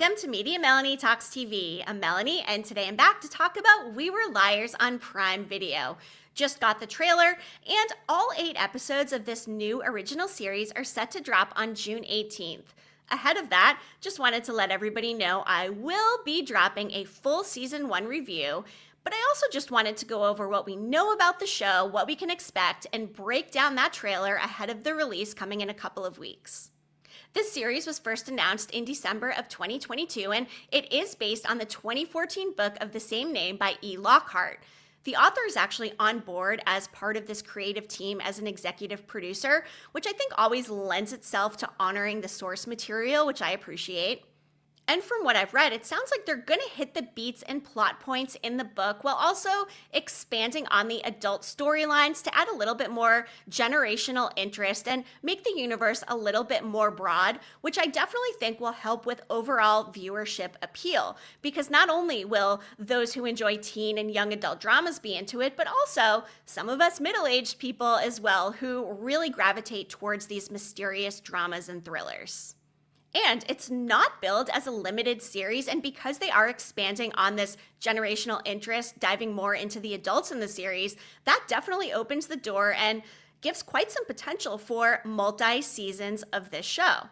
Welcome to Media Melanie Talks TV. I'm Melanie, and today I'm back to talk about We Were Liars on Prime Video. Just got the trailer, and all 8 episodes of this new original series are set to drop on June 18th. Ahead of that, just wanted to let everybody know I will be dropping a full Season 1 review, but I also just wanted to go over what we know about the show, what we can expect, and break down that trailer ahead of the release coming in a couple of weeks. This series was first announced in December of 2022, and it is based on the 2014 book of the same name by E. Lockhart. The author is actually on board as part of this creative team as an executive producer, which I think always lends itself to honoring the source material, which I appreciate. And from what I've read, it sounds like they're going to hit the beats and plot points in the book while also expanding on the adult storylines to add a little bit more generational interest and make the universe a little bit more broad, which I definitely think will help with overall viewership appeal. Because not only will those who enjoy teen and young adult dramas be into it, but also some of us middle-aged people as well who really gravitate towards these mysterious dramas and thrillers. And it's not billed as a limited series, and because they are expanding on this generational interest, diving more into the adults in the series, that definitely opens the door and gives quite some potential for multi-seasons of this show.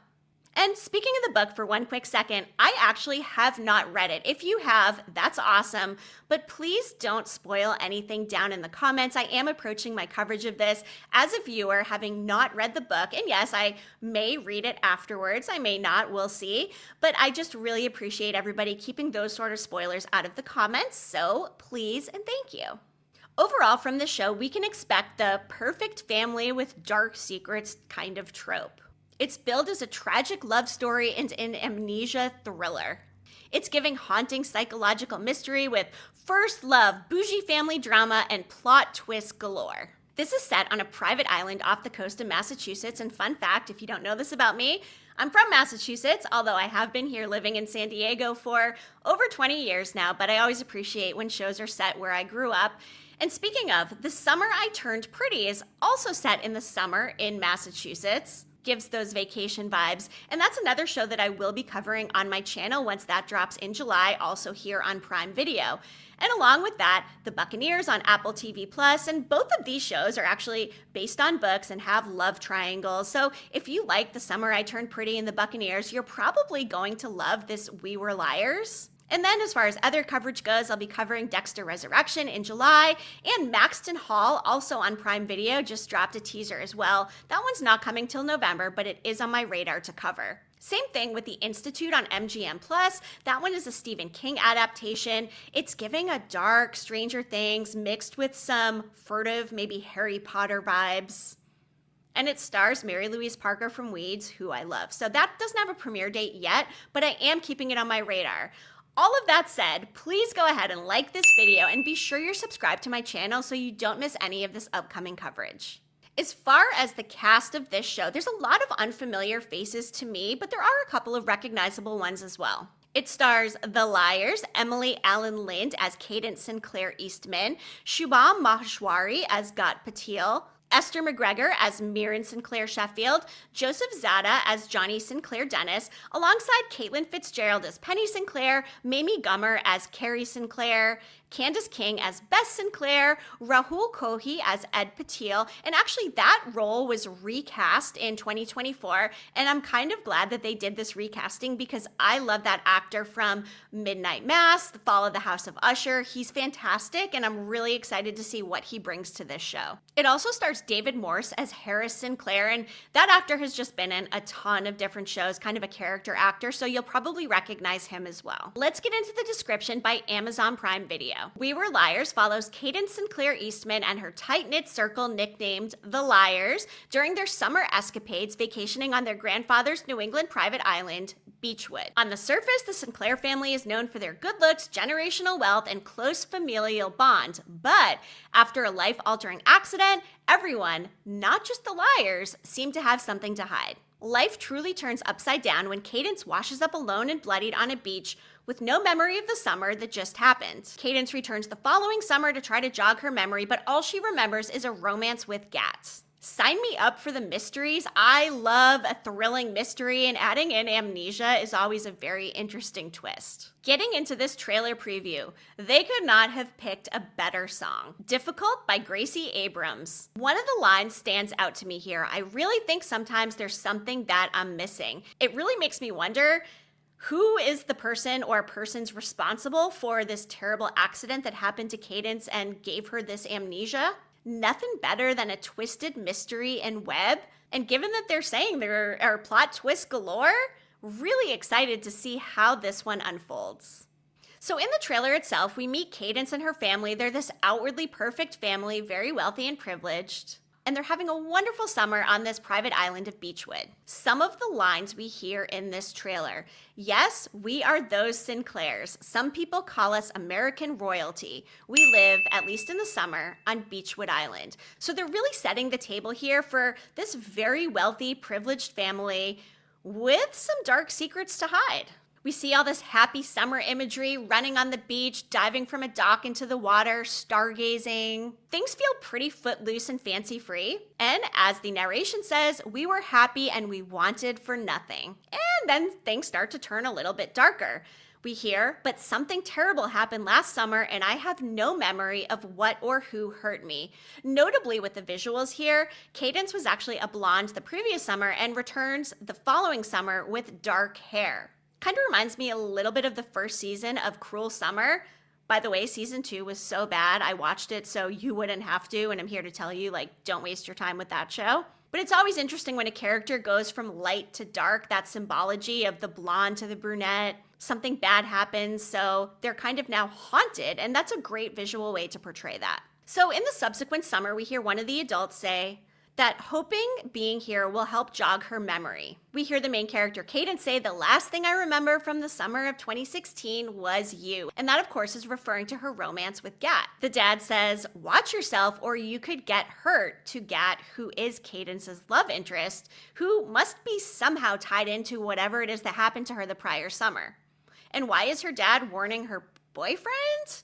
And speaking of the book for one quick second, I actually have not read it. If you have, that's awesome, but please don't spoil anything down in the comments. I am approaching my coverage of this as a viewer, having not read the book, and yes, I may read it afterwards. I may not, we'll see, but I just really appreciate everybody keeping those sort of spoilers out of the comments, so please and thank you. Overall, from the show, we can expect the perfect family with dark secrets kind of trope. It's billed as a tragic love story and an amnesia thriller. It's giving haunting psychological mystery with first love, bougie family drama, and plot twists galore. This is set on a private island off the coast of Massachusetts, and fun fact, if you don't know this about me, I'm from Massachusetts, although I have been here living in San Diego for over 20 years now, but I always appreciate when shows are set where I grew up. And speaking of, The Summer I Turned Pretty is also set in the summer in Massachusetts. Gives those vacation vibes. And that's another show that I will be covering on my channel once that drops in July, also here on Prime Video. And along with that, The Buccaneers on Apple TV+, and both of these shows are actually based on books and have love triangles. So if you like The Summer I Turned Pretty and The Buccaneers, you're probably going to love this We Were Liars. And then as far as other coverage goes, I'll be covering Dexter Resurrection in July, and Maxton Hall, also on Prime Video, just dropped a teaser as well. That one's not coming till November, but it is on my radar to cover. Same thing with The Institute on MGM+. That one is a Stephen King adaptation. It's giving a dark Stranger Things mixed with some furtive, maybe Harry Potter vibes. And it stars Mary Louise Parker from Weeds, who I love. So that doesn't have a premiere date yet, but I am keeping it on my radar. All of that said, please go ahead and like this video and be sure you're subscribed to my channel so you don't miss any of this upcoming coverage. As far as the cast of this show, there's a lot of unfamiliar faces to me, but there are a couple of recognizable ones as well. It stars The Liars, Emily Alyn Lind as Cadence Sinclair Eastman, Shubham Maheshwari as Patil, Esther McGregor as Mirren Sinclair Sheffield, Joseph Zada as Johnny Sinclair Dennis, alongside Caitlin FitzGerald as Penny Sinclair, Mamie as Carrie Sinclair, Candice King as Bess Sinclair, Rahul Kohi as Ed Patil, and actually that role was recast in 2024, and I'm kind of glad that they did this recasting because I love that actor from Midnight Mass, The Fall of the House of Usher. He's fantastic, and I'm really excited to see what he brings to this show. It also stars David Morse as Harris Sinclair, and that actor has just been in a ton of different shows, kind of a character actor, so you'll probably recognize him as well. Let's get into the description by Amazon Prime Video. We Were Liars follows Cadence Sinclair Eastman and her tight-knit circle nicknamed The Liars during their summer escapades vacationing on their grandfather's New England private island, Beechwood. On the surface, the Sinclair family is known for their good looks, generational wealth, and close familial bond, but after a life-altering accident, everyone, not just the Liars, seem to have something to hide. Life truly turns upside down when Cadence washes up alone and bloodied on a beach with no memory of the summer that just happened. Cadence returns the following summer to try to jog her memory, but all she remembers is a romance with Gats. Sign me up for the mysteries. I love a thrilling mystery, and adding in amnesia is always a very interesting twist. Getting into this trailer preview, they could not have picked a better song. Difficult by Gracie Abrams. One of the lines stands out to me here. I really think sometimes there's something that I'm missing. It really makes me wonder, who is the person or persons responsible for this terrible accident that happened to Cadence and gave her this amnesia? Nothing better than a twisted mystery and web. And given that they're saying there are plot twists galore, really excited to see how this one unfolds. So in the trailer itself, we meet Cadence and her family. They're this outwardly perfect family, very wealthy and privileged. And they're having a wonderful summer on this private island of Beechwood. Some of the lines we hear in this trailer. Yes, we are those Sinclairs. Some people call us American royalty. We live, at least in the summer, on Beechwood Island. So they're really setting the table here for this very wealthy, privileged family with some dark secrets to hide. We see all this happy summer imagery, running on the beach, diving from a dock into the water, stargazing. Things feel pretty footloose and fancy-free. And as the narration says, we were happy and we wanted for nothing. And then things start to turn a little bit darker. We hear, but something terrible happened last summer and I have no memory of what or who hurt me. Notably with the visuals here, Cadence was actually a blonde the previous summer and returns the following summer with dark hair. Kind of reminds me a little bit of the first season of Cruel Summer. By the way, season 2 was so bad, I watched it so you wouldn't have to, and I'm here to tell you, don't waste your time with that show. But it's always interesting when a character goes from light to dark, that symbology of the blonde to the brunette. Something bad happens, so they're kind of now haunted, and that's a great visual way to portray that. So in the subsequent summer, we hear one of the adults say that hoping being here will help jog her memory. We hear the main character Cadence say, the last thing I remember from the summer of 2016 was you. And that, of course, is referring to her romance with Gat. The dad says, watch yourself or you could get hurt, to Gat, who is Cadence's love interest, who must be somehow tied into whatever it is that happened to her the prior summer. And why is her dad warning her boyfriend?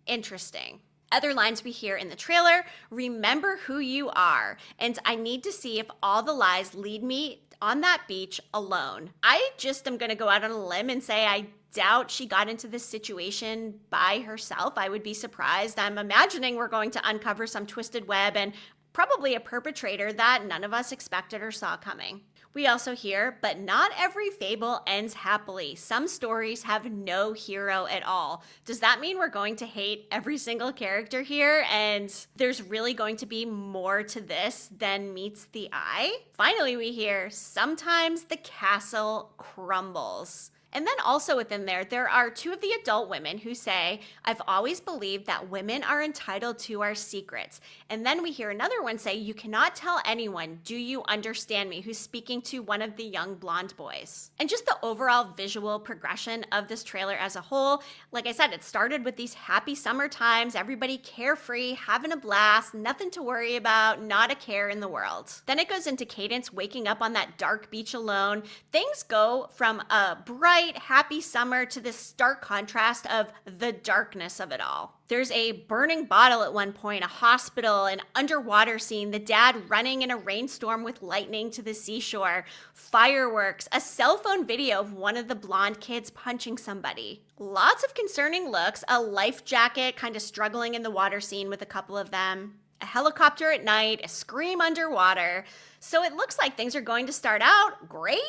Interesting. Other lines we hear in the trailer, remember who you are, and I need to see if all the lies lead me on that beach alone. I just am going to go out on a limb and say I doubt she got into this situation by herself. I would be surprised. I'm imagining we're going to uncover some twisted web and probably a perpetrator that none of us expected or saw coming. We also hear, but not every fable ends happily. Some stories have no hero at all. Does that mean we're going to hate every single character here and there's really going to be more to this than meets the eye? Finally, we hear, sometimes the castle crumbles. And then also within there are two of the adult women who say, I've always believed that women are entitled to our secrets. And then we hear another one say, you cannot tell anyone, do you understand me? Who's speaking to one of the young blonde boys. And just the overall visual progression of this trailer as a whole, like I said, it started with these happy summer times, everybody carefree, having a blast, nothing to worry about, not a care in the world. Then it goes into Cadence waking up on that dark beach alone. Things go from a bright, happy summer to this stark contrast of the darkness of it all. There's a burning bottle at one point, a hospital, an underwater scene, the dad running in a rainstorm with lightning to the seashore, fireworks, a cell phone video of one of the blonde kids punching somebody. Lots of concerning looks, a life jacket kind of struggling in the water scene with a couple of them, a helicopter at night, a scream underwater. So it looks like things are going to start out great,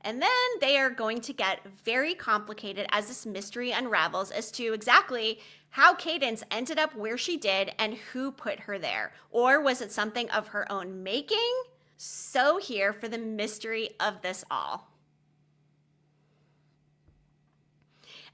and then they are going to get very complicated as this mystery unravels as to exactly how Cadence ended up where she did and who put her there. Or was it something of her own making? So here for the mystery of this all.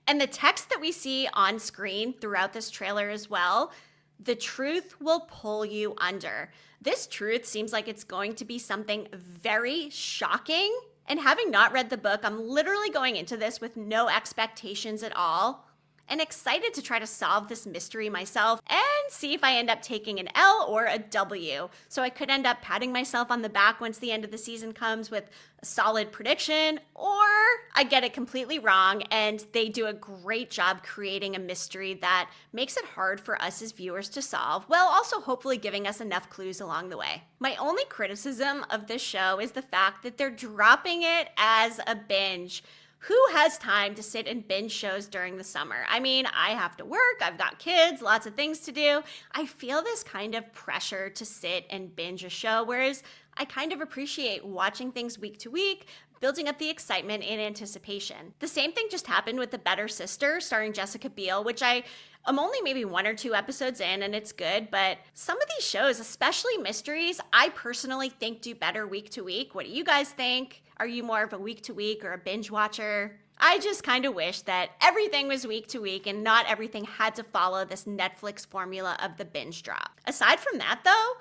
And the text that we see on screen throughout this trailer as well, the truth will pull you under. This truth seems like it's going to be something very shocking. And having not read the book, I'm literally going into this with no expectations at all. and excited to try to solve this mystery myself and see if I end up taking an L or a W. So I could end up patting myself on the back once the end of the season comes with a solid prediction, or I get it completely wrong and they do a great job creating a mystery that makes it hard for us as viewers to solve, while also hopefully giving us enough clues along the way. My only criticism of this show is the fact that they're dropping it as a binge. Who has time to sit and binge shows during the summer? I mean, I have to work, I've got kids, lots of things to do. I feel this kind of pressure to sit and binge a show, whereas I kind of appreciate watching things week to week, building up the excitement and anticipation. The same thing just happened with The Better Sister, starring Jessica Biel, which I'm only maybe 1 or 2 episodes in and it's good, but some of these shows, especially mysteries, I personally think do better week to week. What do you guys think? Are you more of a week to week or a binge watcher? I just kind of wish that everything was week to week and not everything had to follow this Netflix formula of the binge drop. Aside from that though,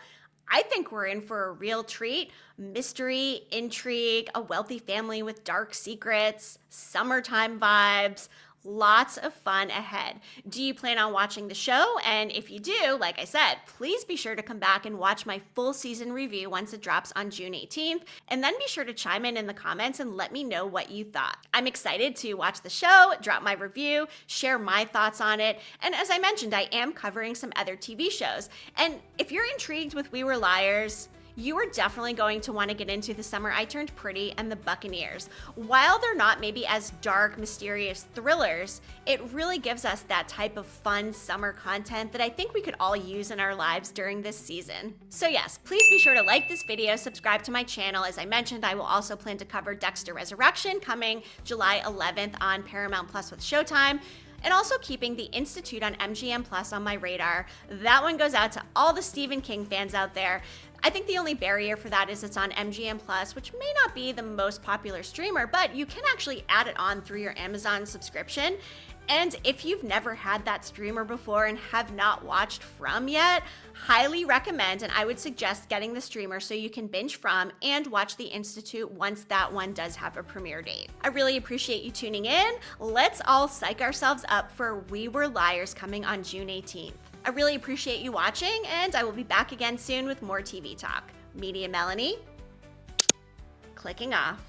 I think we're in for a real treat. Mystery, intrigue, a wealthy family with dark secrets, summertime vibes, lots of fun ahead. Do you plan on watching the show? And if you do, like I said, please be sure to come back and watch my full season review once it drops on June 18th. And then be sure to chime in the comments and let me know what you thought. I'm excited to watch the show, drop my review, share my thoughts on it. And as I mentioned, I am covering some other TV shows. And if you're intrigued with We Were Liars, you are definitely going to want to get into The Summer I Turned Pretty and The Buccaneers. While they're not maybe as dark, mysterious thrillers, it really gives us that type of fun summer content that I think we could all use in our lives during this season. So yes, please be sure to like this video, subscribe to my channel. As I mentioned, I will also plan to cover Dexter Resurrection coming July 11th on Paramount Plus with Showtime. And also keeping The Institute on MGM Plus on my radar. That one goes out to all the Stephen King fans out there. I think the only barrier for that is it's on MGM Plus, which may not be the most popular streamer, but you can actually add it on through your Amazon subscription. And if you've never had that streamer before and have not watched From yet, highly recommend, and I would suggest getting the streamer so you can binge From and watch The Institute once that one does have a premiere date. I really appreciate you tuning in. Let's all psych ourselves up for We Were Liars coming on June 18th. I really appreciate you watching, and I will be back again soon with more TV talk. Media Melanie, clicking off.